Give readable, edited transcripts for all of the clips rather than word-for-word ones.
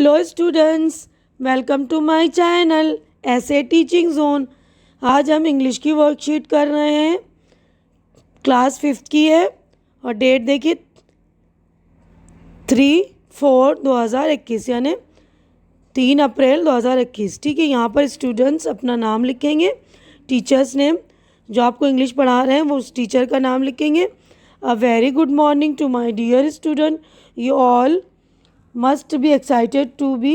Hello students, welcome to my channel ace teaching zone. आज हम English की worksheet कर रहे हैं। क्लास 5th की है और डेट देखिए 3/4/2021 यानी 3 अप्रैल 2021। ठीक है, यहाँ पर स्टूडेंट्स अपना नाम लिखेंगे, टीचर्स नेम, जो आपको इंग्लिश पढ़ा रहे हैं वो उस टीचर का नाम लिखेंगे। A very good morning to my dear student, you all must be excited to be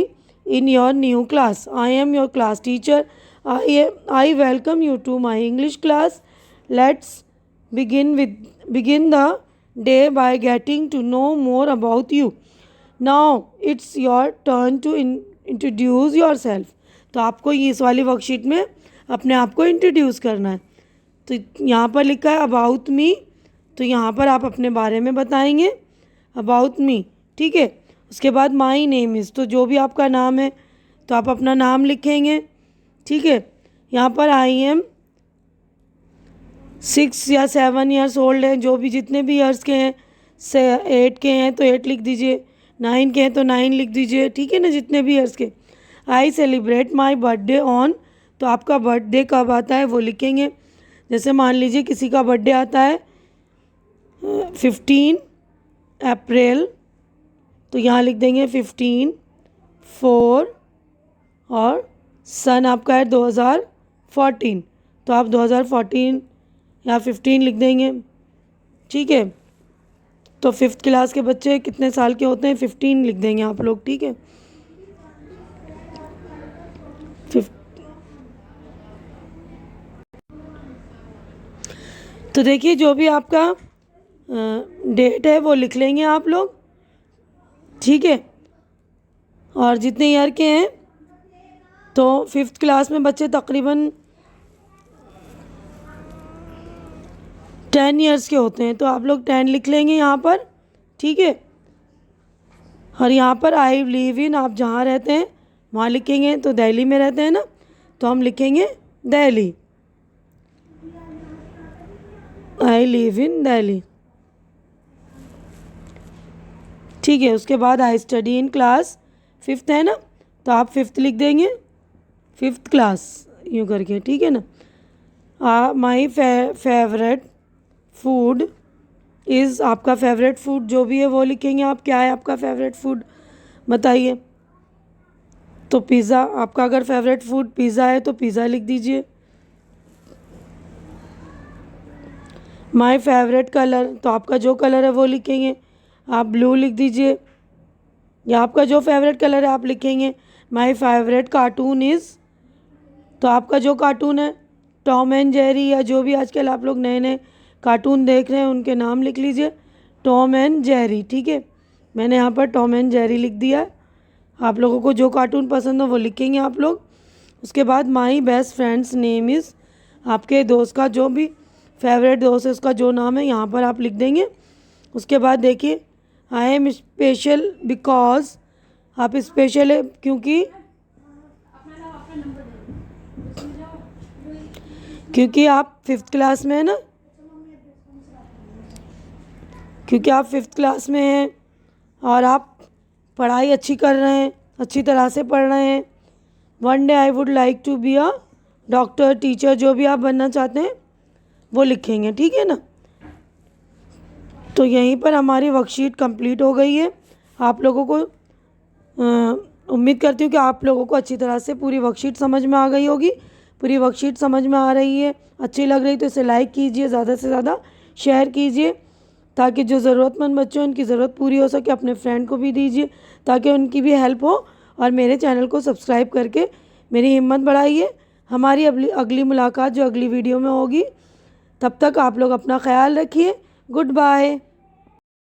in your new class. I am your class teacher. I welcome you to my English class. Let's begin the day by getting to know more about you. Now it's your turn to introduce yourself. तो आपको इस वाली worksheet में अपने आप को introduce करना है। तो यहाँ पर लिखा है अबाउट मी, तो यहाँ पर आप अपने बारे में बताएंगे अबाउट मी। ठीक है, उसके बाद माई नेम इज़, तो जो भी आपका नाम है तो आप अपना नाम लिखेंगे। ठीक है, यहाँ पर आई एम 6 या 7 ईयर्स ओल्ड है, जो भी जितने भी ईयर्स के हैं, 8 के हैं तो 8 लिख दीजिए, 9 के हैं तो 9 लिख दीजिए। ठीक है ना, जितने भी ईयर्स के। I celebrate my birthday on, तो आपका बर्थडे कब आता है वो लिखेंगे। जैसे मान लीजिए किसी का बर्थडे आता है 15 अप्रैल, तो यहाँ लिख देंगे 15/4 और सन आपका है 2014, तो आप 2014 या 15 लिख देंगे। ठीक है, तो 5th क्लास के बच्चे कितने साल के होते हैं, 15 लिख देंगे आप लोग। ठीक है, तो देखिए जो भी आपका डेट है वो लिख लेंगे आप लोग। ठीक है, और जितने ईयर के हैं तो 5th क्लास में बच्चे तकरीबन 10 ईयर्स के होते हैं, तो आप लोग 10 लिख लेंगे यहाँ पर। ठीक है, और यहाँ पर आई लिव इन, आप जहाँ रहते हैं वहाँ लिखेंगे। तो दिल्ली में रहते हैं ना, तो हम लिखेंगे Delhi, I live in Delhi. ठीक है, उसके बाद I study in class 5th है ना, तो आप 5th लिख देंगे, 5th क्लास यूँ करके। ठीक है ना। माई फेवरेट फूड इज़, आपका फेवरेट फूड जो भी है वो लिखेंगे आप। क्या है आपका फेवरेट फूड बताइए। तो पिज़्ज़ा, आपका अगर फेवरेट फूड पिज़्ज़ा है तो पिज़्ज़ा लिख दीजिए। माई फेवरेट कलर, तो आपका जो कलर है वो लिखेंगे आप, ब्लू लिख दीजिए, या आपका जो फेवरेट कलर है आप लिखेंगे। माई फेवरेट कार्टून इज़, तो आपका जो कार्टून है टॉम एंड जेरी, या जो भी आजकल आप लोग नए नए कार्टून देख रहे हैं उनके नाम लिख लीजिए, टॉम एंड जेरी। ठीक है, मैंने यहाँ पर टॉम एंड जेरी लिख दिया है। आप लोगों को जो कार्टून पसंद हो वो लिखेंगे आप लोग। उसके बाद my best friends name is, आपके दोस्त का जो भी फेवरेट दोस्त है उसका जो नाम है यहाँ पर आप लिख देंगे। उसके बाद देखिए आई एम स्पेशल बिकॉज, आप स्पेशल है क्योंकि आप 5th क्लास में है ना, क्योंकि आप 5th क्लास में हैं और आप पढ़ाई अच्छी कर रहे हैं, अच्छी तरह से पढ़ रहे हैं। One day I would like to be a doctor, teacher, जो भी आप बनना चाहते हैं वो लिखेंगे। ठीक है ना, तो यहीं पर हमारी वर्कशीट कंप्लीट हो गई है। आप लोगों को उम्मीद करती हूँ कि आप लोगों को अच्छी तरह से पूरी वर्कशीट समझ में आ गई होगी। पूरी वर्कशीट समझ में आ रही है, अच्छी लग रही तो इसे लाइक कीजिए, ज़्यादा से ज़्यादा शेयर कीजिए, ताकि जो ज़रूरतमंद बच्चे हैं उनकी ज़रूरत पूरी हो सके। अपने फ्रेंड को भी दीजिए ताकि उनकी भी हेल्प हो, और मेरे चैनल को सब्सक्राइब करके मेरी हिम्मत बढ़ाइए। हमारी अगली मुलाकात जो अगली वीडियो में होगी, तब तक आप लोग अपना ख्याल रखिए। Good bye.